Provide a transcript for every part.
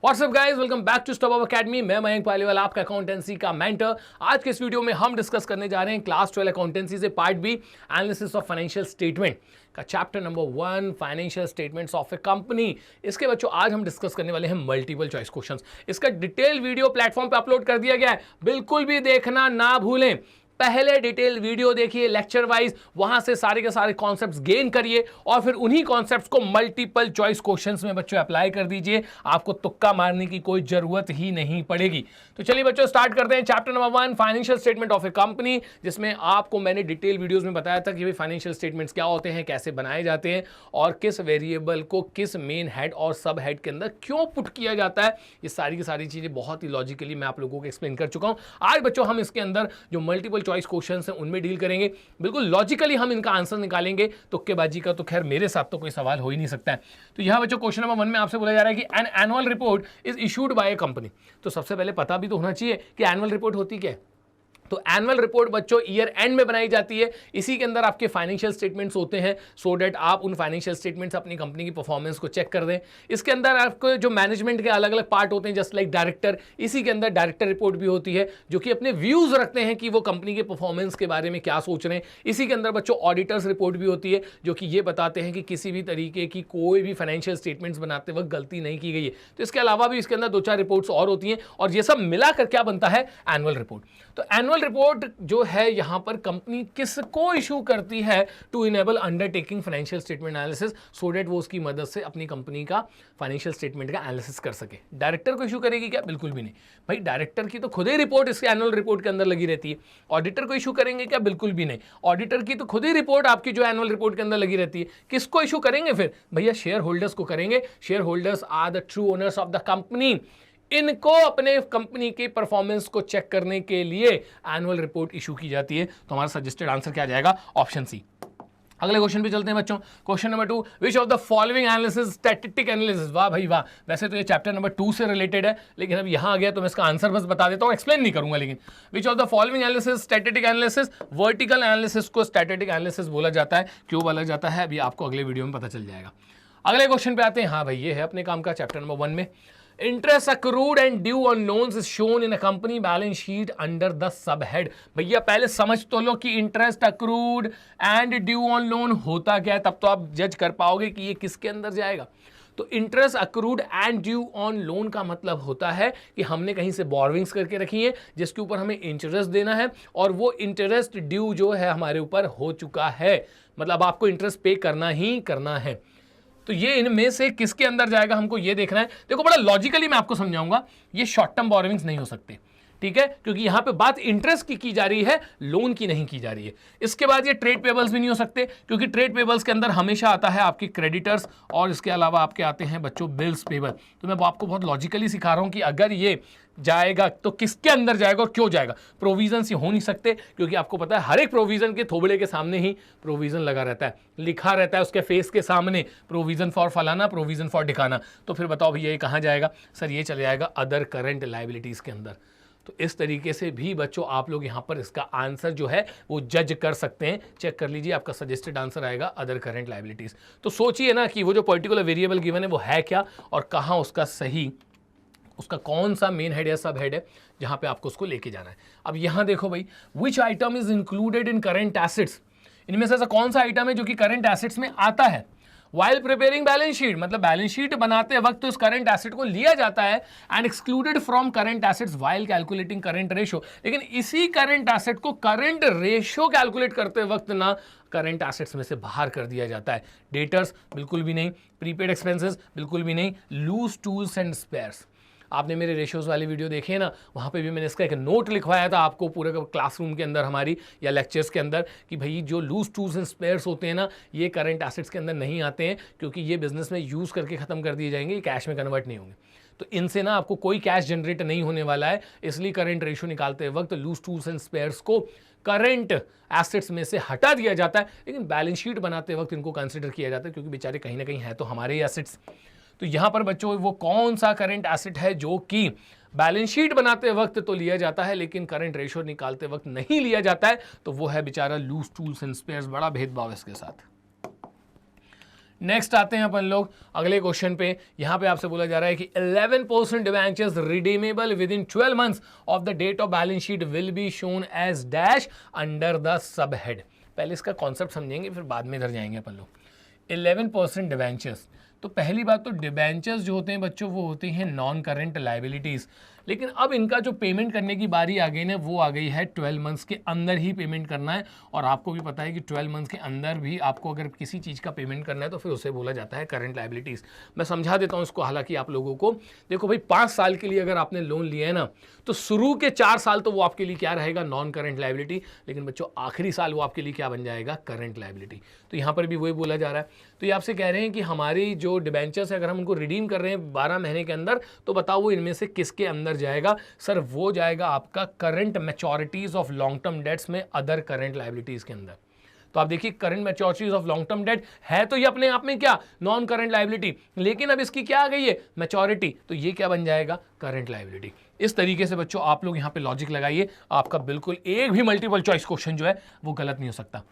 WhatsApp guys, welcome back to Stop Academy. मैं मयंक पालीवाल, आपका accountancy का मेंटर। आज के इस वीडियो में हम डिस्कस करने जा रहे हैं क्लास 12 अकाउंटेंसी से part B, analysis of financial statement का chapter number 1, financial statements of a company. इसके बच्चों आज हम डिस्कस करने वाले हैं मल्टीपल चॉइस क्वेश्चंस। इसका डिटेल वीडियो प्लेटफॉर्म पे अपलोड कर दिया गया है, बिल्कुल भी देखना ना भूलें। पहले डिटेल वीडियो देखिए लेक्चर वाइज, वहां से सारे के सारे कॉन्सेप्ट्स गेन करिए और फिर उन्हीं कॉन्सेप्ट्स को मल्टीपल चॉइस क्वेश्चंस में बच्चों अप्लाई कर दीजिए। आपको तुक्का मारने की कोई जरूरत ही नहीं पड़ेगी। तो चलिए बच्चों स्टार्ट करते हैं chapter number 1, financial statement of a company, जिसमें आपको मैंने डिटेल वीडियोस में बताया था कि फाइनेंशियल स्टेटमेंट्स क्या होते हैं, कैसे बनाए जाते हैं और किस वेरिएबल को किस मेन हेड और सब हेड के अंदर क्यों पुट किया जाता है। ये सारी की सारी चीजें बहुत ही लॉजिकली मैं आप लोगों को एक्सप्लेन कर चुका हूं। आज बच्चों हम इसके अंदर जो मल्टीपल चॉइस क्वेश्चंस हैं उनमें डील करेंगे। बिल्कुल लॉजिकली हम इनका आंसर निकालेंगे। तुक्केबाजी का तो खैर मेरे साथ तो कोई सवाल हो ही नहीं सकता है। तो यहां बच्चों क्वेश्चन नंबर 1 में आपसे बोला जा रहा है कि an annual report is issued by A company. तो सबसे पहले पता भी तो होना चाहिए कि एनुअल रिपोर्ट होती क्या है। तो एनुअल रिपोर्ट बच्चों ईयर एंड में बनाई जाती है। इसी के अंदर आपके फाइनेंशियल स्टेटमेंट्स होते हैं, सो डेट आप उन फाइनेंशियल स्टेटमेंट्स अपनी कंपनी की परफॉर्मेंस को चेक कर दें। इसके अंदर आपको जो मैनेजमेंट के अलग अलग पार्ट होते हैं, जस्ट लाइक डायरेक्टर, इसी के अंदर डायरेक्टर रिपोर्ट भी होती है जो कि अपने व्यूज रखते हैं कि वो कंपनी के परफॉर्मेंस के बारे में क्या सोच रहे हैं। इसी के अंदर बच्चों ऑडिटर्स रिपोर्ट भी होती है जो कि ये बताते हैं कि किसी भी तरीके की कोई भी फाइनेंशियल स्टेटमेंट्स बनाते वक्त गलती नहीं की गई है। तो इसके अलावा भी इसके अंदर 2-4 रिपोर्ट्स और होती हैं और ये सब मिलाकर क्या बनता है, एनुअल रिपोर्ट। तो एनुअल रिपोर्ट जो है यहां पर कंपनी किसको इशू करती है, to enable undertaking financial statement analysis, so that वो उसकी मदद से अपनी कंपनी का फाइनेंशियल स्टेटमेंट का एनालिसिस कर सके। डायरेक्टर को इशू करेगी क्या? बिल्कुल भी नहीं भाई, डायरेक्टर की तो खुद ही रिपोर्ट इसके एनुअल रिपोर्ट के अंदर लगी रहती है। ऑडिटर को इशू करेंगे क्या? बिल्कुल भी नहीं। ऑडिटर की तो खुद ही रिपोर्ट आपकी जो एनुअल रिपोर्ट के अंदर लगी रहती है। किसको इशू करेंगे फिर? भैया शेयर होल्डर्स को करेंगे। Shareholders are the true owners of the company. इनको अपने कंपनी की परफॉर्मेंस को चेक करने के लिए एनुअल रिपोर्ट इशू की जाती है। तो हमारा सजेस्टेड आंसर क्या जाएगा? Option C. अगले क्वेश्चन पे चलते हैं बच्चों। Question number 2, which of the following analysis statistic analysis. वाह भाई वाह, वैसे तो ये चैप्टर नंबर 2 से रिलेटेड है, लेकिन अब यहां आ गया तो मैं इसका आंसर बस बता देता हूं, एक्सप्लेन नहीं करूंगा। लेकिन विच of the following analysis statistic analysis, vertical analysis को स्टैटिस्टिक एनालिसिस बोला जाता है। क्यों बोला जाता है अभी आपको अगले वीडियो में पता चल जाएगा। अगले क्वेश्चन पे आते हैं। हाँ भाई, ये है अपने काम का चैप्टर नंबर 1 में। Interest accrued and due on loans is shown in a company balance sheet under the subhead। भैया पहले समझ तो लो कि interest accrued and due on loan होता क्या है, तब तो आप जज कर पाओगे कि ये किसके अंदर जाएगा। तो interest accrued and due on loan का मतलब होता है कि हमने कहीं से बोरविंग्स करके रखी है जिसके ऊपर हमें इंटरेस्ट देना है और वो इंटरेस्ट ड्यू जो है हमारे ऊपर हो चुका है, मतलब आपको इंटरेस्ट पे करना ही करना है। तो ये इनमें से किसके अंदर जाएगा हमको ये देखना है। देखो बड़ा लॉजिकली मैं आपको समझाऊंगा, ये शॉर्ट टर्म बोरोविंग्स नहीं हो सकते, ठीक है, क्योंकि यहां पे बात इंटरेस्ट की जा रही है, लोन की नहीं की जा रही है। इसके बाद ये ट्रेड पेबल्स भी नहीं हो सकते, क्योंकि ट्रेड पेबल्स के अंदर हमेशा आता है आपकी क्रेडिटर्स और इसके अलावा आपके आते हैं बच्चों बिल्स पेबल। तो मैं आपको बहुत लॉजिकली सिखा रहा हूं कि अगर ये जाएगा तो किसके अंदर जाएगा और क्यों जाएगा। प्रोविजन ही हो नहीं सकते, क्योंकि आपको पता है हर एक प्रोविजन के थोबड़े के सामने ही प्रोविजन लगा रहता है, लिखा रहता है उसके फेस के सामने, प्रोविजन फॉर फलाना, प्रोविजन फॉर ढिकाना। तो फिर बताओ भैया ये कहाँ जाएगा? सर ये चले जाएगा अदर करंट लायबिलिटीज के अंदर। तो इस तरीके से भी बच्चों आप लोग यहाँ पर इसका आंसर जो है वो जज कर सकते हैं। चेक कर लीजिए, आपका सजेस्टेड आंसर आएगा अदर करंट लायबिलिटीज। तो सोचिए ना कि वो जो पर्टिकुलर वेरिएबल गिवन है वो है क्या और कहाँ उसका सही, उसका कौन सा मेन हेड या सब हेड है जहां पे आपको उसको लेके जाना है। अब यहां देखो भाई, विच item is included in current assets. इनमें से ऐसा कौन सा आइटम है जो कि करंट एसेट्स में आता है। वाइल प्रिपेयरिंग बैलेंस शीट, मतलब बैलेंस शीट बनाते वक्त तो इस करंट एसेट को लिया जाता है and excluded from current assets while calculating current ratio. लेकिन इसी करंट एसेट को करंट रेशो कैलकुलेट करते वक्त ना करंट एसेट्स में से बाहर कर दिया जाता है। डेटर्स बिल्कुल भी नहीं, प्रीपेड एक्सपेंसेस बिल्कुल भी नहीं, लूज टूल्स एंड स्पेयर्स। आपने मेरे रेशियोज वाली वीडियो देखी है ना, वहाँ पे भी मैंने इसका एक नोट लिखवाया था आपको पूरे क्लासरूम के अंदर हमारी या लेक्चर्स के अंदर कि भाई जो लूज टूल्स एंड स्पेयर्स होते हैं ना, ये करंट एसेट्स के अंदर नहीं आते हैं, क्योंकि ये बिजनेस में यूज़ करके ख़त्म कर दिए जाएंगे, ये कैश में कन्वर्ट नहीं होंगे। तो इनसे ना आपको कोई कैश जनरेट नहीं होने वाला है, इसलिए करंट रेशो निकालते वक्त लूज टूल्स एंड स्पेयर्स को करंट एसेट्स में से हटा दिया जाता है, लेकिन बैलेंस शीट बनाते वक्त इनको कंसिडर किया जाता है, क्योंकि बेचारे कहीं ना कहीं है तो हमारे ही एसेट्स। तो यहां पर बच्चों वो कौन सा करंट एसेट है जो कि बैलेंस शीट बनाते वक्त तो लिया जाता है लेकिन करंट रेशो निकालते वक्त नहीं लिया जाता है, तो वो है बेचारा लूज टूल्स एंड स्पेयर्स। बड़ा भेदभाव इसके साथ। नेक्स्ट आते हैं अपन लोग अगले क्वेश्चन पे। यहां पे आपसे बोला जा रहा है कि 11% debentures redeemable within 12 months of the date of balance sheet will be shown as dash under the sub head. पहले इसका कॉन्सेप्ट समझेंगे फिर बाद में इधर जाएंगे अपन लोग। 11% डिवेंचर्स, तो पहली बात तो डिवेंचर्स जो होते हैं बच्चों वो होती हैं नॉन करेंट लाइबिलिटीज़, लेकिन अब इनका जो पेमेंट करने की बारी आ गई ना वो आ गई है 12 मंथ्स के अंदर ही पेमेंट करना है। और आपको भी पता है कि 12 मंथ्स के अंदर भी आपको अगर किसी चीज़ का पेमेंट करना है तो फिर उसे बोला जाता है करंट लाइबिलिटीज़। मैं समझा देता हूँ इसको हालांकि आप लोगों को। देखो भाई 5 साल के लिए अगर आपने लोन लिया है ना तो शुरू के 4 साल तो वो आपके लिए क्या रहेगा, नॉन करंट लाइबिलिटी, लेकिन बच्चों आखिरी साल वो आपके लिए क्या बन जाएगा, करंट लाइबिलिटी। तो यहाँ पर भी वही बोला जा रहा है। तो ये आपसे कह रहे हैं कि हमारी जो डिबेंचर्स है अगर हम उनको रिडीम कर रहे हैं 12 महीने के अंदर तो बताओ वो इनमें से किसके अंदर जाएगा। सर वो जाएगा आपका current मैच्योरिटीज of long term debts में, अदर करंट लाइबिलिटीज के अंदर। तो आप देखिए current मैच्योरिटीज of long term debt है तो ये अपने आप में क्या, नॉन करंट लाइबिलिटी, लेकिन अब इसकी क्या आ गई है, मैच्योरिटी, तो ये क्या बन जाएगा, करंट लाइबिलिटी। इस तरीके से बच्चों आप लोग यहां पे लॉजिक लगाइए, आपका बिल्कुल एक भी मल्टीपल चॉइस क्वेश्चन जो है वो गलत नहीं हो सकता।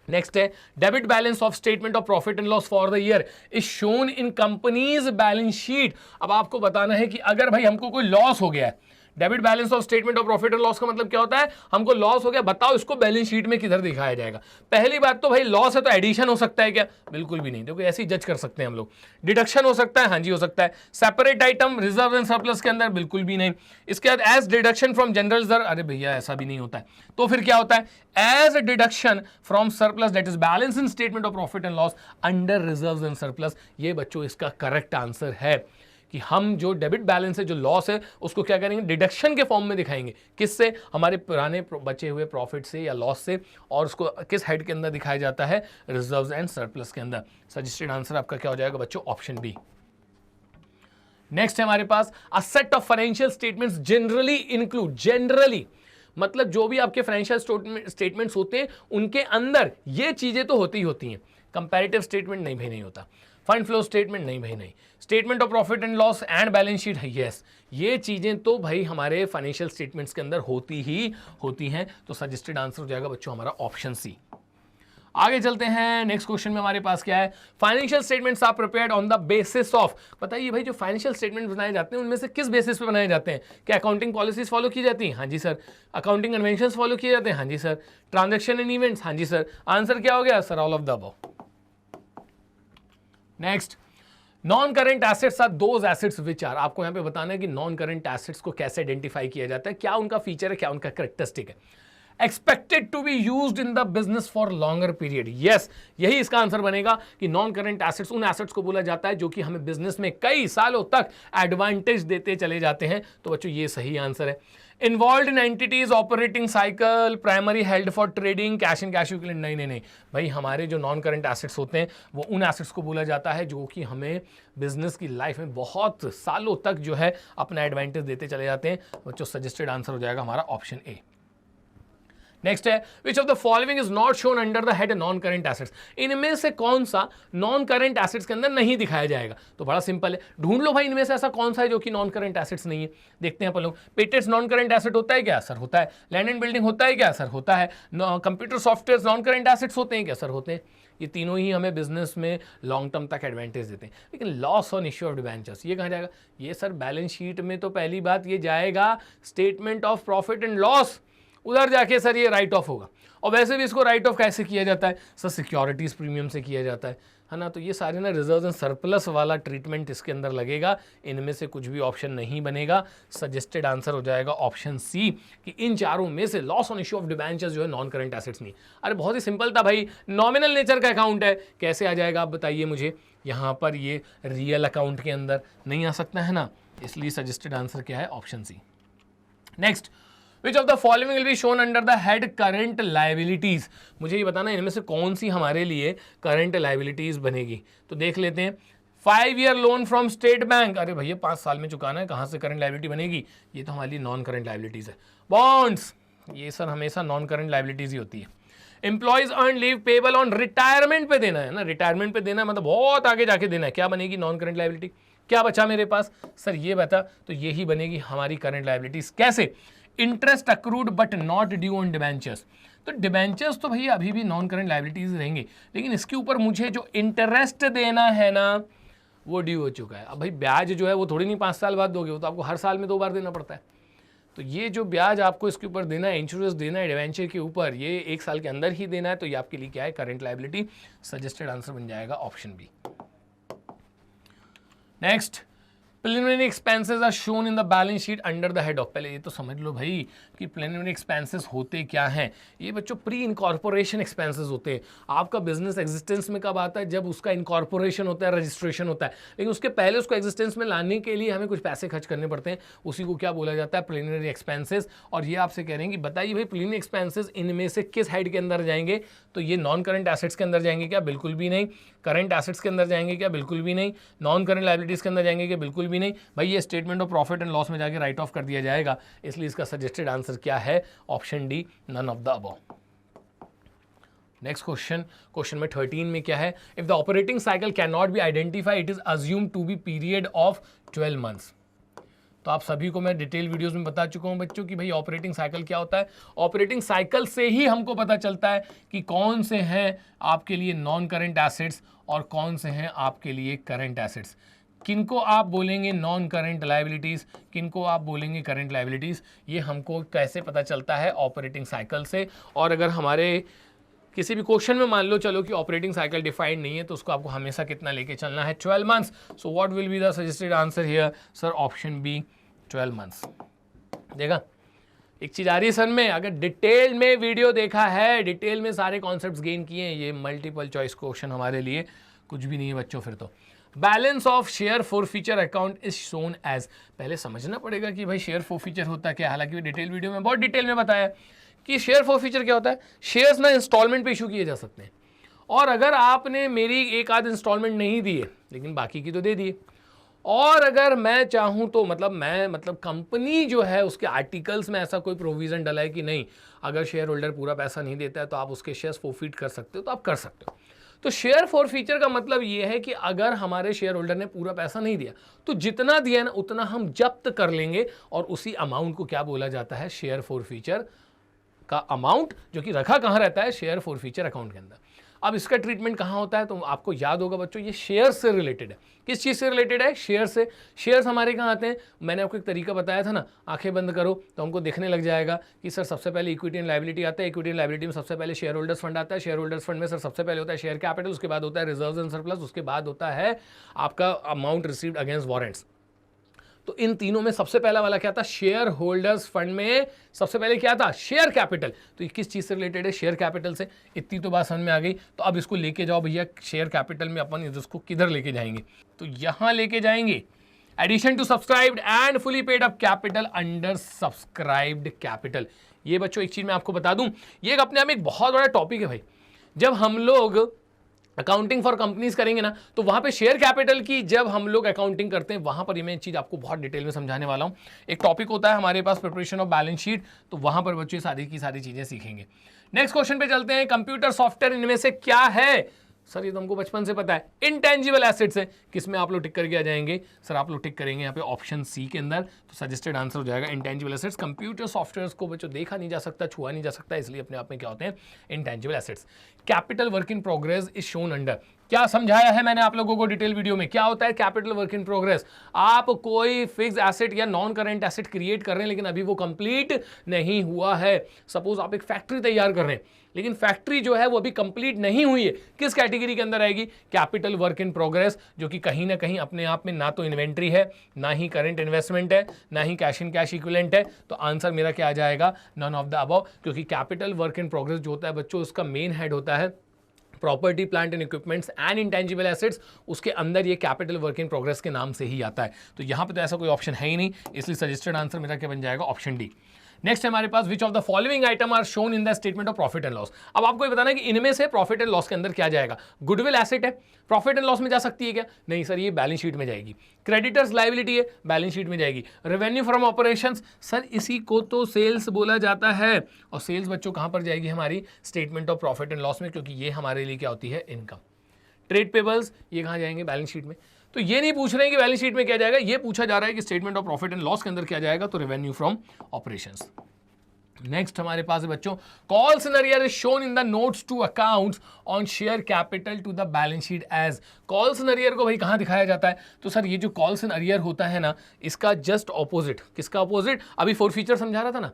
नेक्स्ट है debit balance of statement of profit and loss for the year is shown in companies balance sheet. अब आपको बताना है कि अगर भाई हमको कोई लॉस हो गया है, debit balance of statement of profit and loss का मतलब क्या होता है, हमको लॉस हो गया, बताओ इसको बैलेंस शीट में किधर दिखाया जाएगा। पहली बात तो भाई लॉस है तो एडिशन हो सकता है क्या, बिल्कुल भी नहीं, देखो ऐसे ही जज कर सकते हैं हम लोग। डिडक्शन हो सकता है, हाँ जी हो सकता है। Separate item reserve and surplus के अंदर बिल्कुल भी नहीं। इसके बाद as deduction from general reserve, अरे भैया ऐसा भी नहीं होता है। तो फिर क्या होता है, as a deduction from surplus that is balance in statement of profit and loss under reserve and surplus. ये बच्चों इसका करेक्ट आंसर है कि हम जो डेबिट बैलेंस है, जो लॉस है, उसको क्या करेंगे, डिडक्शन के फॉर्म में दिखाएंगे। किससे, हमारे पुराने बचे हुए प्रॉफिट से या लॉस से, और उसको किस हेड के अंदर दिखाया जाता है, रिजर्व्स एंड सरप्लस के अंदर। सजेस्टेड आंसर आपका क्या हो जाएगा बच्चों, ऑप्शन बी। नेक्स्ट है हमारे पास a set of financial statements generally include, generally मतलब जो भी आपके फाइनेंशियल स्टेटमेंट्स होते हैं उनके अंदर ये चीजें तो होती ही होती हैं। कंपैरेटिव स्टेटमेंट नहीं भाई नहीं होता, फंड फ्लो स्टेटमेंट नहीं भाई नहीं, statement of profit and loss and balance sheet है, यस, ये चीजें तो भाई हमारे फाइनेंशियल स्टेटमेंट्स के अंदर होती ही होती हैं। तो सजेस्टेड आंसर हो जाएगा बच्चों हमारा ऑप्शन सी। आगे चलते हैं, नेक्स्ट क्वेश्चन में हमारे पास क्या है, financial statements are prepared on the basis of. बताइए भाई जो फाइनेंशियल स्टेटमेंट बनाए जाते हैं उनमें से किस बेसिस पे बनाए जाते हैं, क्या अकाउंटिंग पॉलिसीज फॉलो की जाती हैं, हाँ जी सर। अकाउंटिंग कन्वेंशंस फॉलो किए जाते हैं, हाँ जी सर। ट्रांजैक्शन एंड इवेंट्स, हाँ जी सर। आंसर क्या हो गया sir, all of the above. Next, non current assets are those assets which are, आपको यहां पे बताना है कि नॉन करेंट एसेट्स को कैसे आइडेंटिफाई किया जाता है, क्या उनका फीचर है, क्या उनका कैरेक्टरिस्टिक है। Expected to be used in the business for longer period, yes, यही इसका आंसर बनेगा कि नॉन करेंट एसेट्स उन एसेट्स को बोला जाता है जो कि हमें बिजनेस में कई सालों तक एडवांटेज देते चले जाते हैं। तो बच्चों ये सही आंसर है। Involve in entities operating cycle, primary held for trading, cash and cash equivalent, नहीं नहीं नहीं भाई, हमारे जो नॉन करंट एसेट्स होते हैं वो उन एसेट्स को बोला जाता है जो कि हमें बिजनेस की लाइफ में बहुत सालों तक जो है अपना एडवांटेज देते चले जाते हैं। बच्चों सजेस्टेड आंसर हो जाएगा हमारा ऑप्शन ए। नेक्स्ट है विच of the following is not shown under the head non current assets, इनमें से कौन सा नॉन करेंट एसेट्स के अंदर नहीं दिखाया जाएगा। तो बड़ा सिंपल है, ढूंढ लो भाई इनमें से ऐसा कौन सा है जो कि नॉन करेंट एसेट्स नहीं है। देखते हैं अपन लोग, पेटेंट्स नॉन करेंट एसेट होता है क्या सर, होता है। लैंड एंड बिल्डिंग होता है क्या सर, होता है। Computer software non current assets होते हैं क्या सर, होते हैं। ये तीनों ही हमें बिजनेस में लॉन्ग टर्म तक एडवांटेज देते हैं। लेकिन loss on issue of debentures ये कहाँ जाएगा, ये सर बैलेंस शीट में तो पहली बात ये जाएगा statement of profit and loss, उधर जाके सर ये राइट ऑफ होगा। और वैसे भी इसको राइट ऑफ कैसे किया जाता है सर, सिक्योरिटीज प्रीमियम से किया जाता है ना। तो ये सारे ना रिजर्व एंड सरप्लस वाला ट्रीटमेंट इसके अंदर लगेगा, इनमें से कुछ भी ऑप्शन नहीं बनेगा। सजेस्टेड आंसर हो जाएगा ऑप्शन सी कि इन चारों में से loss on issue of debentures जो है नॉन करंट एसेट्स नहीं। अरे बहुत ही सिंपल था भाई, नॉमिनल नेचर का अकाउंट है, कैसे आ जाएगा आप बताइए मुझे। यहाँ पर ये रियल अकाउंट के अंदर नहीं आ सकता है ना, इसलिए सजेस्टेड आंसर क्या है, option C. Next, which of the following will be shown under the head current liabilities, मुझे ये बताना इनमें से कौन सी हमारे लिए करंट लाइबिलिटीज बनेगी। तो देख लेते हैं, 5 year loan from state bank, अरे भैया 5 साल में चुकाना है, कहाँ से करंट लाइबिलिटी बनेगी, ये तो हमारी नॉन करंट लाइबिलिटीज है। बॉन्ड्स, ये सर हमेशा नॉन करंट लाइबिलिटीज ही होती है। Employees earn leave payable on retirement पे देना है ना, रिटायरमेंट पे देना मतलब बहुत आगे जाके देना है, क्या बनेगी नॉन करंट लाइबिलिटी। क्या बचा मेरे पास सर, ये बता, तो यही बनेगी हमारी करंट लाइबिलिटीज। कैसे, interest accrued but not due on debentures, तो डिबेंचर्स तो भैया अभी भी नॉन करंट लायबिलिटीज रहेंगे, लेकिन इसके ऊपर मुझे जो इंटरेस्ट देना है ना वो ड्यू हो चुका है। अब भाई ब्याज जो है वो थोड़ी नहीं 5 साल बाद दोगे, वो तो आपको हर साल में 2 बार देना पड़ता है। तो ये जो ब्याज आपको इसके ऊपर देना है, इंश्योरेंस देना है डिवेंचर के ऊपर, ये 1 साल के अंदर ही देना है, तो ये आपके लिए क्या है, करंट लायबिलिटी। सजेस्टेड आंसर बन जाएगा option B. Next, preliminary expenses are shown in the balance sheet under the head of, पहले ये तो समझ लो भाई कि प्रिलिमिनरी एक्सपेंसेस होते क्या हैं। ये बच्चों प्री इनकॉर्पोरेशन एक्सपेंसेस होते हैं। आपका बिजनेस एग्जिस्टेंस में कब आता है, जब उसका इनकॉर्पोरेशन होता है, रजिस्ट्रेशन होता है, लेकिन उसके पहले उसको एग्जिस्टेंस में लाने के लिए हमें कुछ पैसे खर्च करने पड़ते हैं, उसी को क्या बोला जाता है, प्रिलिमिनरी एक्सपेंसेस। और ये आपसे कह रहे हैं कि बताइए भाई प्रिलिमिनरी एक्सपेंसेस इनमें से किस हेड के अंदर जाएंगे, तो ये नॉन करंट एसेट्स के अंदर जाएंगे क्या, बिल्कुल भी नहीं। करंट एसेट्स के अंदर जाएंगे क्या, बिल्कुल भी नहीं। नॉन करंट लायबिलिटीज के अंदर जाएंगे क्या, बिल्कुल भी नहीं। भाई ये statement of profit and loss में जाके राइट ऑफ कर दिया जाएगा, इसलिए इसका सजेस्टेड आंसर क्या है, option D, none of the above. Next question, question में 13 में क्या है, if the operating cycle can not be identify it is assumed to be period of 12 months. तो आप सभी को मैं डिटेल वीडियोस में बता चुका हूं बच्चों कि भाई ऑपरेटिंग साइकिल क्या होता है। ऑपरेटिंग साइकिल से ही हमको पता चलता है कि कौन से हैं आपके लिए नॉन करंट एसेट्स और कौन से हैं आपके लिए करंट एसेट्स। किनको आप बोलेंगे नॉन करंट लायबिलिटीज़, किनको आप बोलेंगे करंट लायबिलिटीज़, ये हमको कैसे पता चलता है, ऑपरेटिंग साइकिल से। और अगर हमारे किसी भी क्वेश्चन में मान लो चलो कि ऑपरेटिंग साइकिल डिफाइंड नहीं है, तो उसको आपको हमेशा कितना लेके चलना है, 12 months. So what will be the suggested answer here, sir option B 12 months. देखा, एक चीज़ आ रही है सर में, अगर डिटेल में वीडियो देखा है, डिटेल में सारे कॉन्सेप्ट्स गेन किए हैं, ये मल्टीपल चॉइस क्वेश्चन हमारे लिए कुछ भी नहीं है बच्चों। फिर तो balance of share forfeiture account is shown as, पहले समझना पड़ेगा कि भाई शेयर फॉरफीचर होता क्या, हालांकि डिटेल वीडियो में बहुत डिटेल में बताया कि शेयर फॉरफीचर क्या होता है। शेयर्स ना इंस्टॉलमेंट पे इशू किए जा सकते हैं, और अगर आपने मेरी एक आध इंस्टॉलमेंट नहीं दिए लेकिन बाकी की तो दे दिए, और अगर मैं चाहूँ तो मतलब कंपनी जो है उसके आर्टिकल्स में ऐसा कोई प्रोविज़न डला है कि नहीं, अगर शेयर होल्डर पूरा पैसा नहीं देता है तो आप उसके शेयर्स फॉरफीट कर सकते हो, तो आप कर सकते हो। तो शेयर फॉरफीचर का मतलब ये है कि अगर हमारे शेयर होल्डर ने पूरा पैसा नहीं दिया तो जितना दिया ना उतना हम जब्त कर लेंगे, और उसी अमाउंट को क्या बोला जाता है, शेयर फॉरफीचर का अमाउंट, जो कि रखा कहाँ रहता है, शेयर फॉरफीचर अकाउंट के अंदर। अब इसका ट्रीटमेंट कहाँ होता है, तो आपको याद होगा बच्चों, ये शेयर से रिलेटेड है। किस चीज़ से रिलेटेड है, शेयर से। शेयर्स हमारे कहाँ आते हैं, मैंने आपको एक तरीका बताया था ना, आंखें बंद करो तो हमको देखने लग जाएगा कि सर सबसे पहले इक्विटी एंड लायबिलिटी आता है, इक्विटी एंड लायबिलिटी में सबसे पहले शेयर होल्डर्स फंड आता है, शेयर होल्डर्स फंड में सर सबसे पहले होता है शेयर कैपिटल, उसके बाद होता है रिजर्व्स एंड सरप्लस, उसके बाद होता है आपका अमाउंट रिसीव्ड अगेंस्ट वारंट्स। तो इन तीनों में सबसे पहला वाला क्या था, शेयर होल्डर्स फंड में सबसे पहले क्या था, शेयर कैपिटल। तो ये किस चीज से रिलेटेड है, शेयर कैपिटल से। इतनी तो बात समझ में आ गई। तो अब इसको लेके जाओ भैया, शेयर कैपिटल में अपन इसको किधर लेके जाएंगे, तो यहां लेके जाएंगे addition to subscribed and fully paid up capital under subscribed capital. ये बच्चों एक चीज मैं आपको बता दूं, ये एक अपने आप में एक बहुत बड़ा टॉपिक है भाई। जब हम लोग अकाउंटिंग फॉर कंपनीज करेंगे ना, तो वहां पे शेयर कैपिटल की जब हम लोग अकाउंटिंग करते हैं, वहां पर ये मैं चीज आपको बहुत डिटेल में समझाने वाला हूं। एक टॉपिक होता है हमारे पास प्रिपरेशन ऑफ बैलेंस शीट, तो वहां पर बच्चे सारी की सारी चीजें सीखेंगे। नेक्स्ट क्वेश्चन पे चलते हैं, कंप्यूटर सॉफ्टवेयर इनमें से क्या है, सर ये तो हमको बचपन से पता है, इंटेंजिबल एसेट्स है। किसमें आप लोग टिक करके आ जाएंगे, सर आप लोग टिक करेंगे यहाँ पे ऑप्शन सी के अंदर, तो सजेस्टेड आंसर हो जाएगा इंटेंजिबल एसेट्स। कंप्यूटर सॉफ्टवेयर को बच्चों देखा नहीं जा सकता, छुआ नहीं जा सकता, इसलिए अपने आप में क्या होते हैं, intangible assets. Capital work in progress is shown under, क्या समझाया है मैंने आप लोगों को डिटेल वीडियो में, क्या होता है कैपिटल वर्क इन प्रोग्रेस। आप कोई फिक्स एसेट या नॉन करंट एसेट क्रिएट कर रहे हैं, लेकिन अभी वो कंप्लीट नहीं हुआ है। सपोज आप एक फैक्ट्री तैयार कर रहे हैं, लेकिन फैक्ट्री जो है वो अभी कंप्लीट नहीं हुई है, किस कैटेगरी के अंदर आएगी, कैपिटल वर्क इन प्रोग्रेस, जो कि कहीं ना कहीं अपने आप में ना तो इन्वेंट्री है, ना ही करंट इन्वेस्टमेंट है, ना ही कैश इन कैश इक्विवेलेंट है। तो आंसर मेरा क्या आ जाएगा, नन ऑफ द अबव, क्योंकि कैपिटल वर्क इन प्रोग्रेस जो होता है बच्चों, उसका मेन हेड होता है property plant and equipments and intangible assets, उसके अंदर ये कैपिटल वर्क इन प्रोग्रेस के नाम से ही आता है। तो यहां पे तो ऐसा कोई ऑप्शन है ही नहीं, इसलिए सजेस्टेड आंसर मेरा क्या बन जाएगा, ऑप्शन डी। नेक्स्ट हमारे पास which of the following item are shown in the statement of profit and loss. अब आपको ये बताना है कि इनमें से प्रॉफिट एंड लॉस के अंदर क्या जाएगा। गुडविल एसेट है, प्रॉफिट एंड लॉस में जा सकती है क्या, नहीं सर ये बैलेंस शीट में जाएगी। क्रेडिटर्स लायबिलिटी है, बैलेंस शीट में जाएगी। रेवेन्यू फ्रॉम ऑपरेशंस, सर इसी को तो सेल्स बोला जाता है, और सेल्स बच्चों कहां पर जाएगी, हमारी statement of profit and loss में, क्योंकि ये हमारे लिए क्या होती है, इनकम। ट्रेड पेबल्स ये कहाँ जाएंगे, बैलेंस शीट में। तो ये नहीं पूछ रहे हैं कि बैलेंस शीट में क्या जाएगा, ये पूछा जा रहा है कि statement of profit and loss के अंदर क्या जाएगा, तो रेवेन्यू फ्रॉम ऑपरेशंस। नेक्स्ट हमारे पास है बच्चों, calls in arrear is shown in the notes to accounts on share capital to the balance sheet as. Calls in arrear को भाई कहां दिखाया जाता है, तो सर ये जो कॉल्स इन अरियर होता है ना, इसका जस्ट ऑपोजिट, किसका ऑपोजिट, अभी फोर फीचर समझा रहा था ना,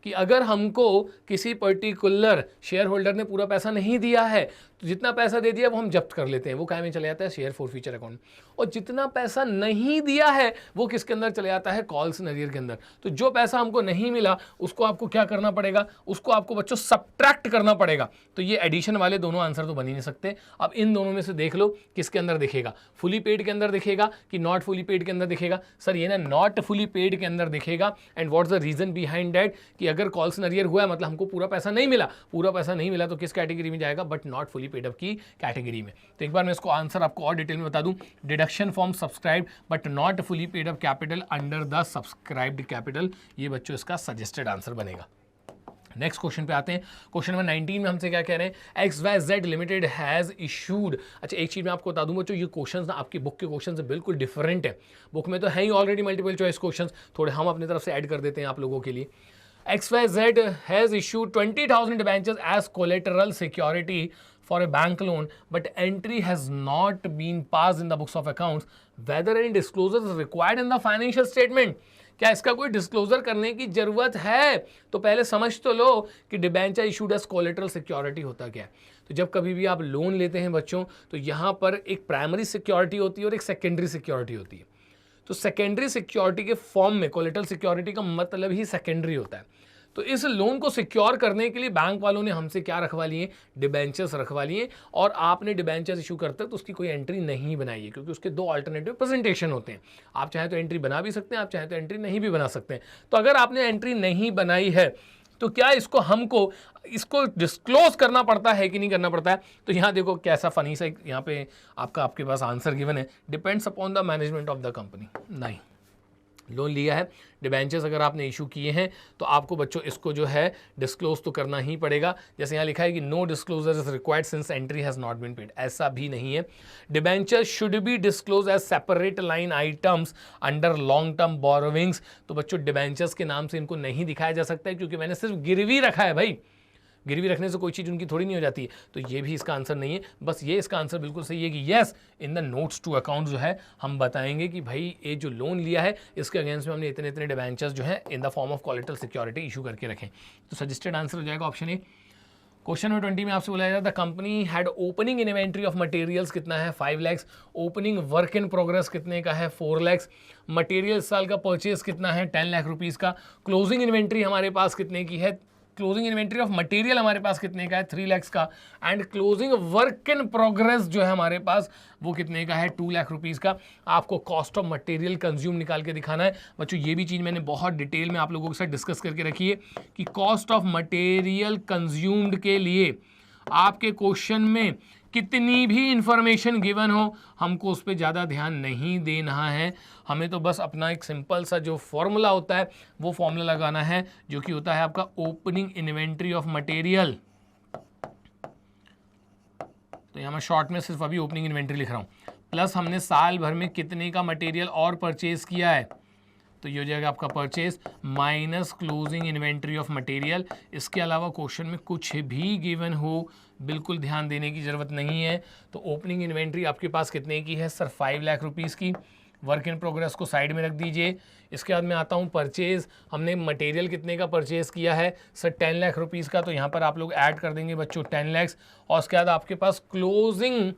कि अगर हमको किसी पर्टिकुलर शेयर होल्डर ने पूरा पैसा नहीं दिया है तो जितना पैसा दे दिया वो हम जब्त कर लेते हैं, वो काय में चले जाता है, शेयर फोरफीचर अकाउंट। और जितना पैसा नहीं दिया है वो किसके अंदर चले जाता है, कॉल्स इन अरियर के अंदर। तो जो पैसा हमको नहीं मिला उसको आपको क्या करना पड़ेगा, उसको आपको बच्चों सब्ट्रैक्ट करना पड़ेगा। तो ये एडिशन वाले दोनों आंसर तो बन ही नहीं सकते। अब इन दोनों में से देख लो किसके अंदर दिखेगा, फुली पेड के अंदर दिखेगा कि नॉट फुली पेड के अंदर दिखेगा। सर ये ना नॉट फुली पेड के अंदर दिखेगा। And what's the reason behind that, कि अगर कॉल्स इन अरियर हुआ है मतलब हमको पूरा पैसा नहीं मिला, पूरा पैसा नहीं मिला तो किस कैटेगरी में जाएगा, but not fully paid up की कैटेगरी में। तो एक बार मैं इसको आंसर आपको और डिटेल में बता दूं, deduction from subscribed but not fully paid up capital under the subscribed capital, ये बच्चों इसका सजेस्टेड आंसर बनेगा। नेक्स्ट क्वेश्चन पे आते हैं। क्वेश्चन नंबर 19 में हमसे क्या कह रहे हैं, XYZ लिमिटेड हैज इशूड। अच्छा एक चीज मैं आपको बता दूं बच्चों, ये क्वेश्चंस ना आपकी बुक के क्वेश्चन से बिल्कुल डिफरेंट है। बुक में तो है ही ऑलरेडी मल्टीपल चॉइस क्वेश्चंस, थोड़े हम अपनी तरफ से ऐड कर देते हैं आप लोगों के लिए। XYZ has issued 20,000 debentures as collateral security for a bank loan, but entry has not been passed in the books of accounts. Whether any disclosure is required in the financial statement? क्या इसका कोई disclosure करने की जरूरत है? तो पहले समझ तो लो कि debenture issued as collateral security होता क्या है। तो जब कभी भी आप लोन लेते हैं बच्चों, तो यहाँ पर एक प्राइमरी सिक्योरिटी होती है और एक सेकेंडरी सिक्योरिटी होती है। तो सेकेंडरी सिक्योरिटी के फॉर्म में कोलेटरल सिक्योरिटी का मतलब ही सेकेंडरी होता है। तो इस लोन को सिक्योर करने के लिए बैंक वालों ने हमसे क्या रखवा लिए, डिबेंचर्स रखवा लिए। और आपने डिबेंचर्स इशू करते तो उसकी कोई एंट्री नहीं बनाई है, क्योंकि उसके दो अल्टरनेटिव प्रेजेंटेशन होते हैं। आप चाहे तो एंट्री बना भी सकते हैं, आप चाहे तो एंट्री नहीं भी बना सकते हैं। तो अगर आपने एंट्री नहीं बनाई है तो क्या इसको हमको इसको डिस्क्लोज करना पड़ता है कि नहीं करना पड़ता है? तो यहाँ देखो कैसा फनी सा यहाँ पे आपके पास आंसर गिवन है, depends upon the management of the company. नहीं, लोन लिया है, डिबेंचर्स अगर आपने इशू किए हैं तो आपको बच्चों इसको जो है डिस्क्लोज तो करना ही पड़ेगा। जैसे यहाँ लिखा है कि no disclosure is required since entry has not been paid, ऐसा भी नहीं है। Debenture should be disclose as separate line items under long term borrowings. तो बच्चों डिबेंचर्स के नाम से इनको नहीं दिखाया जा सकता है, क्योंकि मैंने सिर्फ गिरवी रखा है भाई, गिरवी रखने से कोई चीज़ उनकी थोड़ी नहीं हो जाती है। तो ये भी इसका आंसर नहीं है। बस ये इसका आंसर बिल्कुल सही है कि yes in the notes to account जो है हम बताएंगे कि भाई ये जो लोन लिया है इसके अगेंस्ट में हमने इतने इतने डिबेंचर्स जो है in the form of collateral security issue करके रखें। तो सजेस्टेड आंसर हो जाएगा ऑप्शन ए। क्वेश्चन नंबर 20 में आपसे बोला जाता है the company had opening inventory of materials कितना है, 5 lakh. Opening work in progress कितने का है, 4 लाख। मटेरियल साल का परचेज कितना है, 10 लाख रुपीज़ का। क्लोजिंग इन्वेंट्री हमारे पास कितने की है, क्लोजिंग इन्वेंट्री ऑफ मटेरियल हमारे पास कितने का है, 3 लाख का। And closing work in progress जो है हमारे पास वो कितने का है, 2 लाख रुपीज़ का। आपको कॉस्ट ऑफ मटेरियल कंज्यूम निकाल के दिखाना है बच्चों। ये भी चीज़ मैंने बहुत डिटेल में आप लोगों के साथ डिस्कस करके रखी है कि कॉस्ट ऑफ मटेरियल कंज्यूम्ड के लिए आपके क्वेश्चन में कितनी भी इंफॉर्मेशन गिवन हो हमको उस पर ज़्यादा ध्यान नहीं देना है। हमें तो बस अपना एक सिंपल सा जो फॉर्मूला होता है वो फॉर्मूला लगाना है, जो कि होता है आपका ओपनिंग इन्वेंट्री ऑफ मटेरियल। तो यहाँ मैं शॉर्ट में सिर्फ अभी ओपनिंग इन्वेंट्री लिख रहा हूँ, प्लस हमने साल भर में कितने का मटेरियल और परचेज किया है, तो ये हो जाएगा आपका purchase minus closing inventory of material. इसके अलावा क्वेश्चन में कुछ भी गिवन हो बिल्कुल ध्यान देने की ज़रूरत नहीं है। तो ओपनिंग इन्वेंट्री आपके पास कितने की है सर, 5 लाख रुपीज़ की। वर्क इन प्रोग्रेस को साइड में रख दीजिए। इसके बाद मैं आता हूँ परचेज़, हमने मटेरियल कितने का परचेज़ किया है सर, 10 लाख रुपीज़ का। तो यहाँ पर आप लोग ऐड कर देंगे बच्चों 10 लाख। और उसके बाद आपके पास क्लोजिंग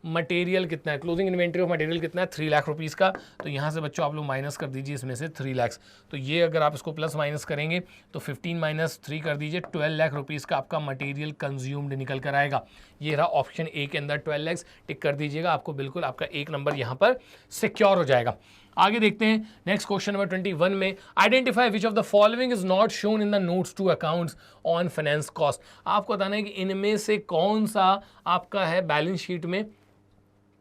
मटेरियल कितना है, क्लोजिंग इन्वेंट्री ऑफ मटेरियल कितना है, 3 लाख रुपीज़ का। तो यहाँ से बच्चों आप लोग माइनस कर दीजिए इसमें से 3 लाख। तो ये अगर आप इसको प्लस माइनस करेंगे तो 15 माइनस 3 कर दीजिए, 12 लाख रुपीज़ का आपका मटेरियल कंज्यूम्ड निकल कर आएगा। ये रहा ऑप्शन ए के अंदर 12 लाख, टिक कर दीजिएगा। आपको बिल्कुल आपका एक नंबर यहाँ पर सिक्योर हो जाएगा। आगे देखते हैं नेक्स्ट क्वेश्चन नंबर 21 में, identify which of the following is not shown in the notes to accounts on finance cost. आपको बताना है कि इनमें से कौन सा आपका है बैलेंस शीट में,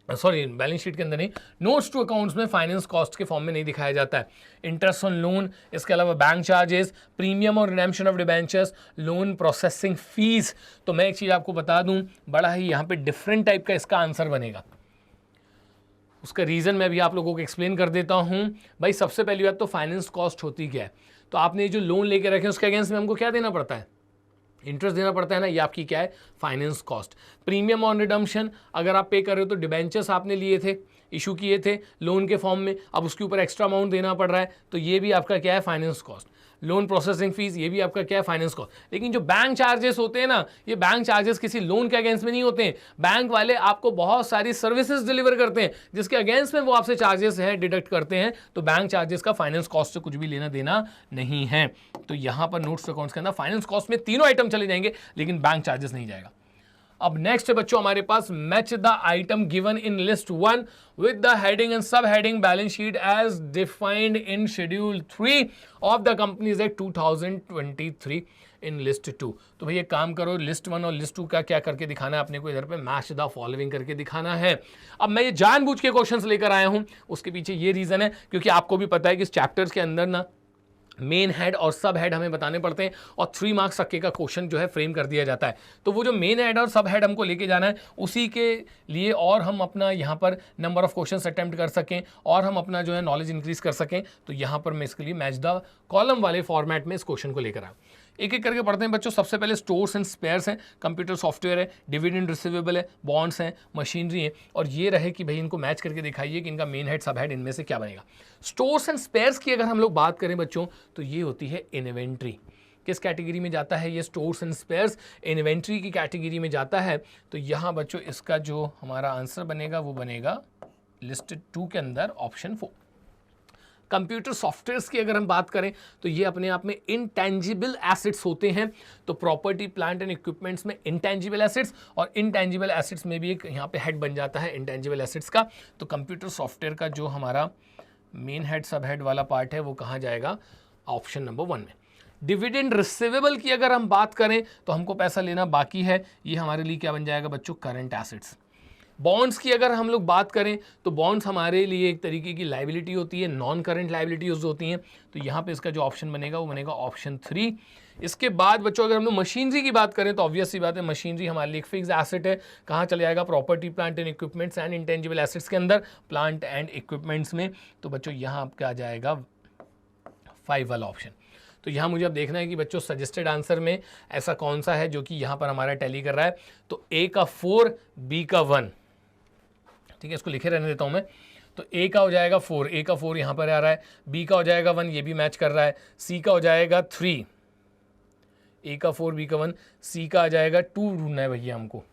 सॉरी बैलेंस शीट के अंदर नहीं, नोट्स टू अकाउंट्स में फाइनेंस कॉस्ट के फॉर्म में नहीं दिखाया जाता है। इंटरेस्ट ऑन लोन, इसके अलावा बैंक चार्जेस, प्रीमियम और redemption of debentures, loan processing fees. तो मैं एक चीज़ आपको बता दूं, बड़ा ही यहाँ पे डिफरेंट टाइप का इसका आंसर बनेगा। उसका रीज़न मैं भी आप लोगों को एक्सप्लेन कर देता हूँ। भाई सबसे पहली बात तो फाइनेंस कॉस्ट होती क्या है, तो आपने जो लोन लेके रखे उसके अगेंस्ट में हमको क्या देना पड़ता है, इंटरेस्ट देना पड़ता है ना, ये आपकी क्या है, finance cost. Premium on redemption अगर आप पे कर रहे हो तो डिबेंचर्स आपने लिए थे, इशू किए थे लोन के फॉर्म में, अब उसके ऊपर एक्स्ट्रा अमाउंट देना पड़ रहा है, तो ये भी आपका क्या है, finance cost. Loan processing fees, ये भी आपका क्या है, फाइनेंस कॉस्ट। लेकिन जो बैंक चार्जेस होते हैं ना, ये बैंक चार्जेस किसी लोन के अगेंस्ट में नहीं होते हैं। बैंक वाले आपको बहुत सारी सर्विसेज डिलीवर करते हैं जिसके अगेंस्ट में वो आपसे चार्जेस है डिडक्ट करते हैं, तो बैंक चार्जेस का फाइनेंस कॉस्ट से कुछ भी लेना देना नहीं है। तो यहां पर नोट्स अकाउंट्स के अंदर फाइनेंस कॉस्ट में तीनों आइटम चले जाएंगे, लेकिन बैंक चार्जेस नहीं जाएगा। अब नेक्स्ट है बच्चों हमारे पास, match the item given in list 1 with the heading and sub heading balance sheet as defined in schedule 3 of the companies act 2023 in list 2। तो भैया काम करो, लिस्ट 1 और लिस्ट 2 का क्या करके दिखाना है अपने को, इधर पे मैच द फॉलोइंग करके दिखाना है। अब मैं ये जानबूझ के क्वेश्चंस लेकर आया हूं, उसके पीछे ये रीजन है क्योंकि आपको भी पता है कि इस चैप्टर्स के अंदर ना मेन हेड और सब हेड हमें बताने पड़ते हैं और 3 मार्क्स तक का क्वेश्चन जो है फ्रेम कर दिया जाता है। तो वो जो मेन हेड और सब हेड हमको लेके जाना है, उसी के लिए और हम अपना यहाँ पर नंबर ऑफ क्वेश्चंस अटेम्प्ट कर सकें और हम अपना जो है नॉलेज इंक्रीज कर सकें, तो यहाँ पर मैं इसके लिए मैच द कॉलम वाले फॉर्मेट में इस क्वेश्चन को लेकर आया। एक एक करके पढ़ते हैं बच्चों। सबसे पहले स्टोर्स एंड स्पेयर्स हैं, कंप्यूटर सॉफ्टवेयर है, डिविडेंड रिसीवेबल है, बॉन्ड्स हैं, मशीनरी है, और ये रहे कि भाई इनको मैच करके दिखाइए कि इनका मेन हेड सब हेड इनमें से क्या बनेगा। स्टोर्स एंड स्पेयर्स की अगर हम लोग बात करें बच्चों, तो ये होती है इन्वेंट्री। किस कैटेगरी में जाता है ये स्टोर्स एंड स्पेयर्स, इन्वेंट्री की कैटेगरी में जाता है। तो यहाँ बच्चों इसका जो हमारा आंसर बनेगा वो बनेगा लिस्ट 2 के अंदर ऑप्शन 4। कंप्यूटर सॉफ्टवेयर्स की अगर हम बात करें तो ये अपने आप में इंटेंजिबल एसेट्स होते हैं। तो प्रॉपर्टी प्लांट एंड इक्विपमेंट्स में इंटेंजिबल एसेट्स, और इंटेंजिबल एसेट्स में भी एक यहाँ पे हेड बन जाता है इंटेंजिबल एसेट्स का। तो कंप्यूटर सॉफ्टवेयर का जो हमारा मेन हेड सब हेड वाला पार्ट है वो कहाँ जाएगा, ऑप्शन नंबर 1 में। डिविडेंड रिसीवेबल की अगर हम बात करें तो हमको पैसा लेना बाकी है, ये हमारे लिए क्या बन जाएगा बच्चों, करंट एसेट्स। बॉन्ड्स की अगर हम लोग बात करें तो बॉन्ड्स हमारे लिए एक तरीके की लाइबिलिटी होती है, नॉन करंट लाइबिलिटीज होती हैं। तो यहाँ पे इसका जो ऑप्शन बनेगा वो बनेगा ऑप्शन 3। इसके बाद बच्चों अगर हम लोग मशीनरी की बात करें तो ऑब्वियस सी बात है, मशीनरी हमारे लिए एक फिक्स एसेट है। कहाँ चले जाएगा, property plant and equipments and intangible assets के अंदर, प्लांट एंड इक्विपमेंट्स में। तो बच्चों यहाँ आपका आ जाएगा 5 वाला ऑप्शन। तो यहाँ मुझे अब देखना है कि बच्चों सजेस्टेड आंसर में ऐसा कौन सा है जो कि यहाँ पर हमारा टैली कर रहा है। तो ए का 4, बी का 1, ठीक है, इसको लिखे रहने देता हूँ मैं। तो ए का हो जाएगा 4, ए का 4 यहाँ पर आ रहा है, बी का हो जाएगा 1, ये भी मैच कर रहा है, सी का हो जाएगा 3, ए का 4 बी का 1, सी का आ जाएगा 2 ढूंढना है भैया हमको।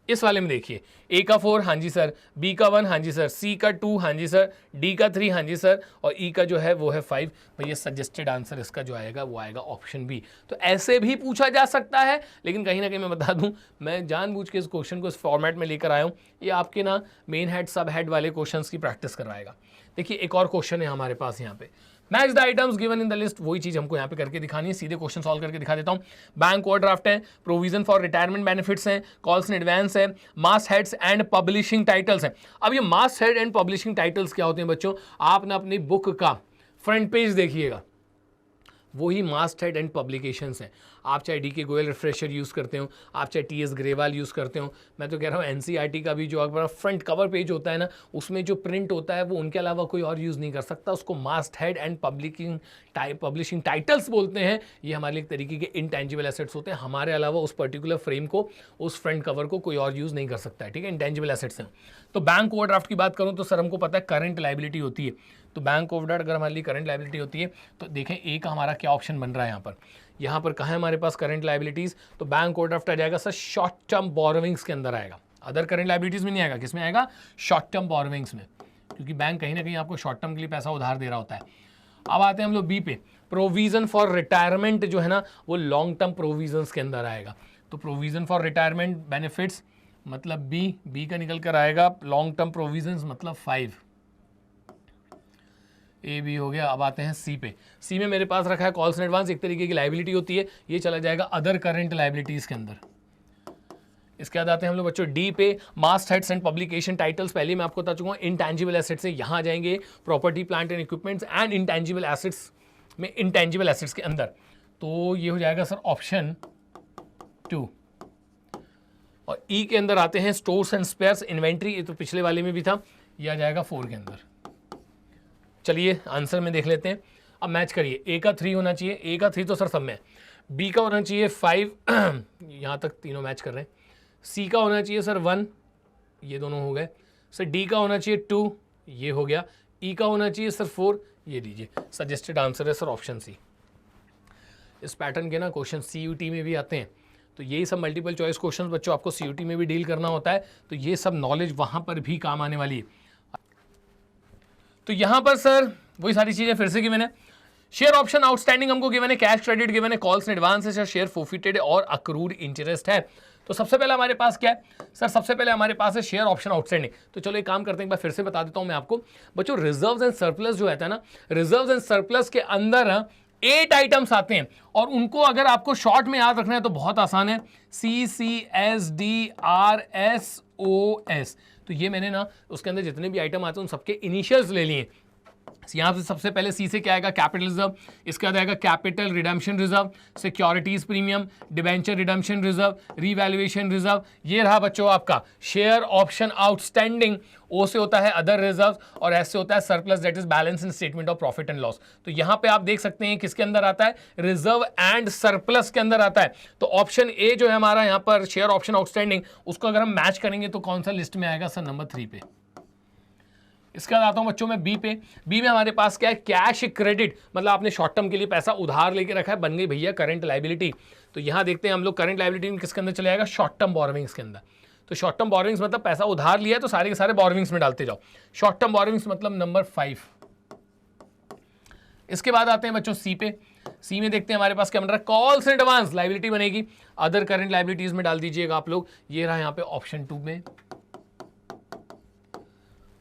इस वाले में देखिए, ए का 4 हाँ जी सर, बी का 1 हाँ जी सर, सी का 2 हाँ जी सर, डी का 3 हाँ जी सर, और ई का जो है वो है 5। भैया सजेस्टेड आंसर इसका जो आएगा वो आएगा ऑप्शन बी। तो ऐसे भी पूछा जा सकता है, लेकिन कहीं ना कहीं मैं बता दूं, मैं जानबूझ के इस क्वेश्चन को इस फॉर्मेट में लेकर आया हूँ। ये आपके ना मेन हेड सब हेड वाले क्वेश्चन की प्रैक्टिस करवाएगा। देखिए एक और क्वेश्चन है हमारे पास यहाँ पे, match the items given in the list. वही चीज हमको यहाँ पे करके दिखानी है, सीधे क्वेश्चन सॉल्व करके दिखा देता हूँ। बैंक ओवरड्राफ्ट है, प्रोविजन फॉर रिटायरमेंट बेनिफिट्स हैं, कॉल्स इन एडवांस है, मास हेड्स एंड पब्लिशिंग टाइटल्स हैं। अब ये मास हेड एंड पब्लिशिंग टाइटल्स क्या होते हैं बच्चों, आप ना अपनी बुक का फ्रंट पेज देखिएगा, वही मास्ट हेड एंड पब्लिकेशंस हैं। आप चाहे डी के गोयल रिफ्रेशर यूज़ करते हो, आप चाहे टी एस ग्रेवाल यूज़ करते हो, मैं तो कह रहा हूँ एनसीईआरटी का भी जो अगर फ्रंट कवर पेज होता है ना, उसमें जो प्रिंट होता है वो उनके अलावा कोई और यूज़ नहीं कर सकता। उसको मास्ट हेड एंड पब्लिशिंग टाइटल्स बोलते हैं। ये हमारे लिए एक तरीके के इंटेंजिबल एसेट्स होते हैं, हमारे अलावा उस पर्टिकुलर फ्रेम को, उस फ्रंट कवर को कोई और यूज़ नहीं कर सकता है, ठीक है, इंटेंजिबल एसेट्स हैं। तो बैंक ओवरड्राफ्ट की बात करूँ तो सर हमको पता है करंट लाइबिलिटी होती है। तो बैंक ओवरड्राफ्ट अगर हमारे लिए करंट लाइबिलिटी होती है तो देखें ए का हमारा क्या ऑप्शन बन रहा है यहाँ पर कहाँ है हमारे पास करंट लाइबिलिटीज। तो बैंक ओवरड्राफ्ट आ जाएगा सर शॉर्ट टर्म बोरोविंग्स के अंदर आएगा, अदर करंट लाइबिलिटीज में नहीं आएगा। किस में आएगा, शॉर्ट टर्म बोरोविंग्स में, क्योंकि बैंक कहीं ना कहीं आपको शॉर्ट टर्म के लिए पैसा उधार दे रहा होता है। अब आते हैं हम लोग बी पे, प्रोविजन फॉर रिटायरमेंट जो है ना वो लॉन्ग टर्म प्रोविजंस के अंदर आएगा। तो प्रोविजन फॉर रिटायरमेंट बेनिफिट्स मतलब बी का निकल कर आएगा, लॉन्ग टर्म प्रोविजंस मतलब 5, ए बी हो गया। अब आते हैं सी पे, सी में मेरे पास रखा है कॉल्स इन एडवांस, एक तरीके की लाइबिलिटी होती है, ये चला जाएगा अदर करंट लाइबिलिटीज के अंदर। इसके बाद आते हैं हम लोग बच्चों डी पे, मास्ट हेड्स एंड पब्लिकेशन टाइटल्स, पहले मैं आपको बता चुका हूँ इंटेंजिबल एसेट्स से यहाँ जाएंगे property plant and equipments and intangible assets में, इंटेंजिबल एसेट्स के अंदर। तो ये हो जाएगा सर ऑप्शन 2। और ई के अंदर आते हैं स्टोर्स एंड स्पेयर्स, इन्वेंट्री, ये तो पिछले वाले में भी था, ये आ जाएगा 4 के अंदर। चलिए आंसर में देख लेते हैं। अब मैच करिए, ए का 3 होना चाहिए, ए का 3 तो सर सब में है, बी का होना चाहिए 5 यहाँ तक तीनों मैच कर रहे हैं, सी का होना चाहिए सर 1, ये दोनों हो गए सर, डी का होना चाहिए 2, ये हो गया, ई का होना चाहिए सर 4, ये लीजिए सजेस्टेड आंसर है सर ऑप्शन सी। इस पैटर्न के ना क्वेश्चन सीयूटी में भी आते हैं, तो यही सब मल्टीपल चॉइस क्वेश्चंस बच्चों आपको सीयूटी में भी डील करना होता है, तो ये सब नॉलेज वहाँ पर भी काम आने वाली है। तो यहाँ पर सर वही सारी चीज़ें फिर से गिवन है, शेयर ऑप्शन आउटस्टैंडिंग हमको गिवन है, कैश क्रेडिट गिवन है, कॉल्स इन एडवांस है, शेयर फोरफिटेड और अक्रूड इंटरेस्ट है। तो सबसे पहले हमारे पास क्या है सर, सबसे पहले हमारे पास है शेयर ऑप्शन आउटस्टैंडिंग। तो चलो एक काम करते हैं, एक बार फिर से बता देता हूं मैं आपको बच्चों, रिजर्व्स एंड सरप्लस जो रहता है ना, रिजर्व्स एंड सरप्लस के अंदर 8 आइटम्स आते हैं, और उनको अगर आपको शॉर्ट में याद रखना है तो बहुत आसान है, CCSDRSOS। तो ये मैंने ना उसके अंदर जितने भी आइटम आते हैं उन सबके इनिशियल्स ले लिए। यहाँ से सबसे पहले सी से क्या आएगा, कैपिटल रिजर्व, इसके बाद आएगा capital redemption reserve, securities premium, debenture redemption reserve, revaluation reserve, ये रहा बच्चों आपका शेयर ऑप्शन आउटस्टैंडिंग। ओ से होता है अदर रिजर्व, और एस से होता है surplus, that is balance in statement of profit and loss. तो यहाँ पे आप देख सकते हैं किसके अंदर आता है, रिजर्व एंड सरप्लस के अंदर आता है। तो ऑप्शन ए जो है हमारा यहाँ पर शेयर ऑप्शन आउटस्टैंडिंग, उसको अगर हम मैच करेंगे तो कौन सा लिस्ट में आएगा सर, नंबर 3 पे। इसके बाद आता हूं बच्चों में बी पे। बी में हमारे पास क्या है, कैश क्रेडिट, मतलब आपने शॉर्ट टर्म के लिए पैसा उधार लेके रखा है, बन गई भैया करंट लायबिलिटी। तो यहां देखते हैं हम लोग करंट लायबिलिटी में किसके अंदर चले जाएगा, शॉर्ट टर्म बोरोविंग्स के अंदर। तो शॉर्ट टर्म बोरोविंग्स मतलब पैसा उधार लिया है तो सारे के सारे बोरोविंग्स में डालते जाओ, शॉर्ट टर्म बोरोविंग्स मतलब नंबर 5। इसके बाद आते हैं बच्चों सी पे। सी में देखते हैं हमारे पास क्या बन रहा है, कॉल्स इन एडवांस लायबिलिटी बनेगी, अदर करंट लायबिलिटीज में डाल दीजिएगा आप लोग, ये रहा यहाँ पे ऑप्शन 2 में।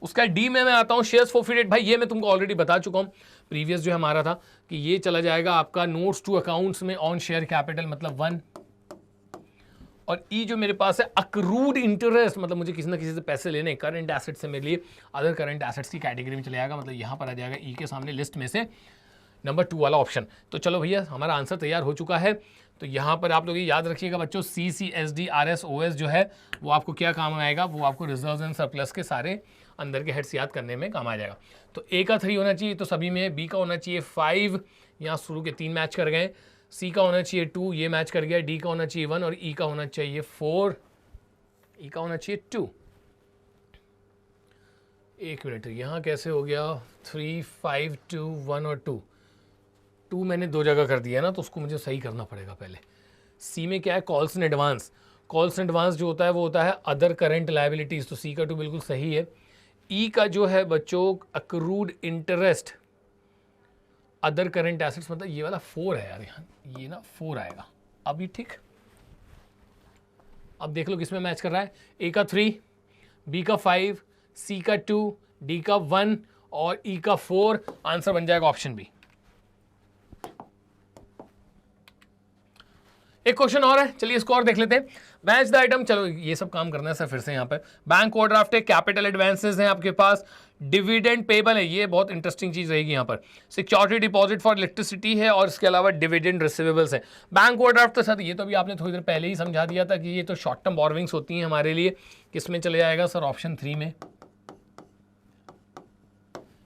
उसका डी में मैं आता हूं शेयर्स फोरफिटेड, भाई ये मैं तुमको ऑलरेडी बता चुका हूं, प्रीवियस जो हमारा था कि ये चला जाएगा आपका नोट्स टू अकाउंट्स में ऑन शेयर कैपिटल मतलब 1, और ई जो मेरे पास है अक्रूड इंटरेस्ट, मतलब मुझे किसी ना किसी से पैसे लेने, करंट एसेट से मेरे लिए अदर करंट एसेट्स की कैटेगरी में चले जाएगा, मतलब यहां पर आ जाएगा ई के सामने लिस्ट में से नंबर 2 वाला ऑप्शन। तो चलो भैया हमारा आंसर तैयार हो चुका है। तो यहाँ पर आप लोग ये याद रखिएगा बच्चों, CCSDRSOS जो है वो आपको क्या काम आएगा, वो आपको रिजर्व्स एंड सरप्लस के सारे अंदर के हेड्स याद करने में काम आ जाएगा। तो ए का 3 होना चाहिए तो सभी में, बी का होना चाहिए 5, यहाँ शुरू के 3 मैच कर गए, सी का होना चाहिए 2, ये मैच कर गया, डी का होना चाहिए 1 और ई का होना चाहिए 4, ई का होना चाहिए 2। एक मिनट, यहाँ कैसे हो गया 3, 5, 2, 1 और 2 मैंने 2 जगह कर दिया ना, तो उसको मुझे सही करना पड़ेगा पहले। सी में क्या है, calls in advance, calls in advance जो होता है वो होता है अदर करंट लायबिलिटीज, तो सी का 2 बिल्कुल सही है। ई का जो है बच्चों accrued interest, other current assets, मतलब ये वाला 4 है यार, यहाँ ये ना 4 आएगा अभी, ठीक। अब देख लो किसमें मैच कर रहा है, ए का 3, बी का 5, सी का 2, डी का 1 और ई का 4। आंसर बन जाएगा ऑप्शन बी। एक क्वेश्चन और है, चलिए इसको और देख लेते हैं। मैच द आइटम, चलो ये सब काम करना है सर फिर से। यहाँ पे बैंक ओवरड्राफ्ट है, कैपिटल एडवांसेस हैं आपके पास, डिविडेंड पेबल है, ये बहुत इंटरेस्टिंग चीज रहेगी यहाँ पर, सिक्योरिटी डिपॉजिट फॉर इलेक्ट्रिसिटी है, और इसके अलावा डिविडेंड रिसीवेबल्स है। बैंक ओवरड्राफ्ट तो सर ये तो अभी आपने थोड़ी देर पहले ही समझा दिया था कि ये तो शॉर्ट टर्म बोरोविंग्स होती हैं हमारे लिए, किसमें चले जाएगा सर, ऑप्शन 3 में।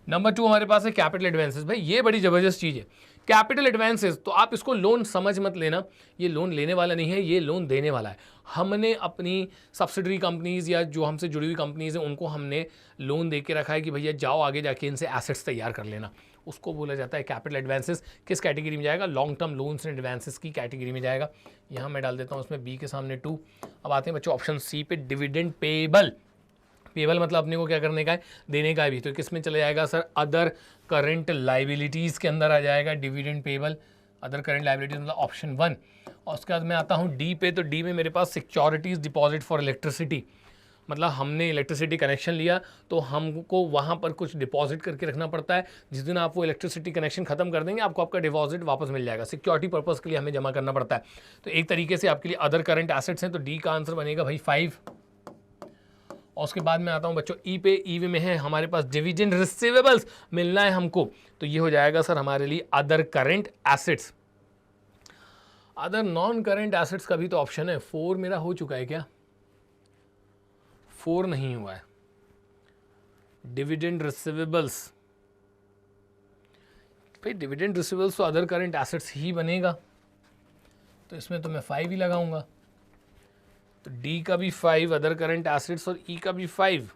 नंबर 2 हमारे पास है कैपिटल एडवांसेस, भाई ये बड़ी जबरदस्त चीज है कैपिटल एडवांसेस। तो आप इसको लोन समझ मत लेना, ये लोन लेने वाला नहीं है, ये लोन देने वाला है। हमने अपनी सब्सिडरी कंपनीज या जो हमसे जुड़ी हुई कंपनीज हैं उनको हमने लोन दे के रखा है कि भैया जाओ आगे जाके इनसे एसेट्स तैयार कर लेना, उसको बोला जाता है कैपिटल एडवांसेस। किस कैटेगरी में जाएगा, long term loans and advances की कैटेगरी में जाएगा। यहाँ मैं डाल देता हूँ उसमें बी के सामने 2। अब आते हैं बच्चों ऑप्शन सी पे, डिविडेंड पेबल। पेबल मतलब अपने को क्या करने का है, देने का है भी, तो किस में चले जाएगा सर, अदर करंट लाइबिलिटीज़ के अंदर आ जाएगा dividend payable, other current liabilities मतलब ऑप्शन 1। और उसके बाद मैं आता हूँ डी पे, तो डी में मेरे पास सिक्योरिटीज़ डिपॉजिट फॉर इलेक्ट्रिसिटी, मतलब हमने इलेक्ट्रिसिटी कनेक्शन लिया तो हमको वहाँ पर कुछ डिपॉजिट करके रखना पड़ता है, जिस दिन आप वो इलेक्ट्रिसिटी कनेक्शन खत्म कर देंगे आपको आपका डिपॉजिट वापस मिल जाएगा, सिक्योरिटी पर्पज़ के लिए हमें जमा करना पड़ता है। तो एक तरीके से आपके लिए अदर करंट एसेट्स हैं, तो डी का आंसर बनेगा भाई 5। और उसके बाद में आता हूं बच्चों ई पे, ई में है हमारे पास डिविडेंड रिसीवेबल्स मिलना है हमको, तो ये हो जाएगा सर हमारे लिए other current assets. Other non current assets का भी तो ऑप्शन है, 4 मेरा हो चुका है क्या, 4 नहीं हुआ है, डिविडेंड रिसीवेबल्स, भाई डिविडेंड रिसीवेबल्स तो अदर करंट एसेट्स ही बनेगा, तो इसमें तो मैं 5 ही लगाऊंगा। तो डी का भी 5 अदर करंट एसेट्स और ई का भी 5।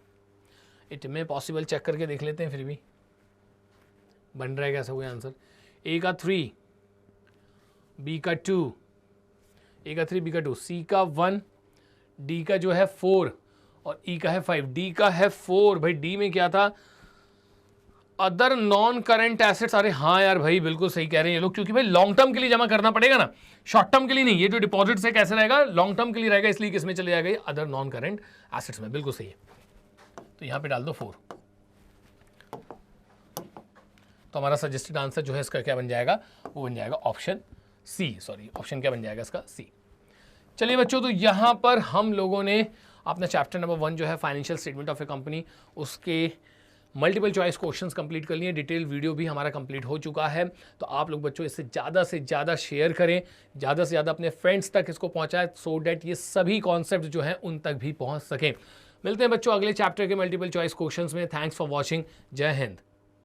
इट में पॉसिबल चेक करके देख लेते हैं, फिर भी बन रहा है कैसा हुआ आंसर। ए का 3, बी का 2, ए का 3 बी का 2, सी का 1, डी का जो है 4 और ई का है 5। डी का है 4, भाई डी में क्या था, अदर नॉन करंट एसेट्स। अरे हाँ यार भाई बिल्कुल सही कह रहे हैं ये लोग, क्योंकि भाई लॉन्ग टर्म के लिए जमा करना पड़ेगा ना, शॉर्ट टर्म के लिए नहीं। ये जो डिपॉजिट है कैसे रहेगा, लॉन्ग टर्म के लिए रहेगा, इसलिए किसमें चले जाएगा, अदर नॉन करंट एसेट्स में। बिल्कुल सही है, तो यहां पे डाल दो 4। तो हमारा सजेस्टेड आंसर जो है इसका क्या बन जाएगा, वो बन जाएगा ऑप्शन सी। सॉरी, ऑप्शन क्या बन जाएगा इसका, सी। चलिए बच्चों, तो यहां पर हम लोगों ने अपना चैप्टर नंबर 1 जो है financial statement of a company, उसके मल्टीपल चॉइस क्वेश्चंस कंप्लीट कर लिए। डिटेल वीडियो भी हमारा कंप्लीट हो चुका है। तो आप लोग बच्चों इससे ज़्यादा शेयर करें, ज़्यादा से ज़्यादा अपने फ्रेंड्स तक इसको पहुंचाएं, सो डैट ये सभी कॉन्सेप्ट जो हैं उन तक भी पहुंच सकें। मिलते हैं बच्चों अगले चैप्टर के मल्टीपल चॉइस क्वेश्चंस में। Thanks for watching. जय हिंद।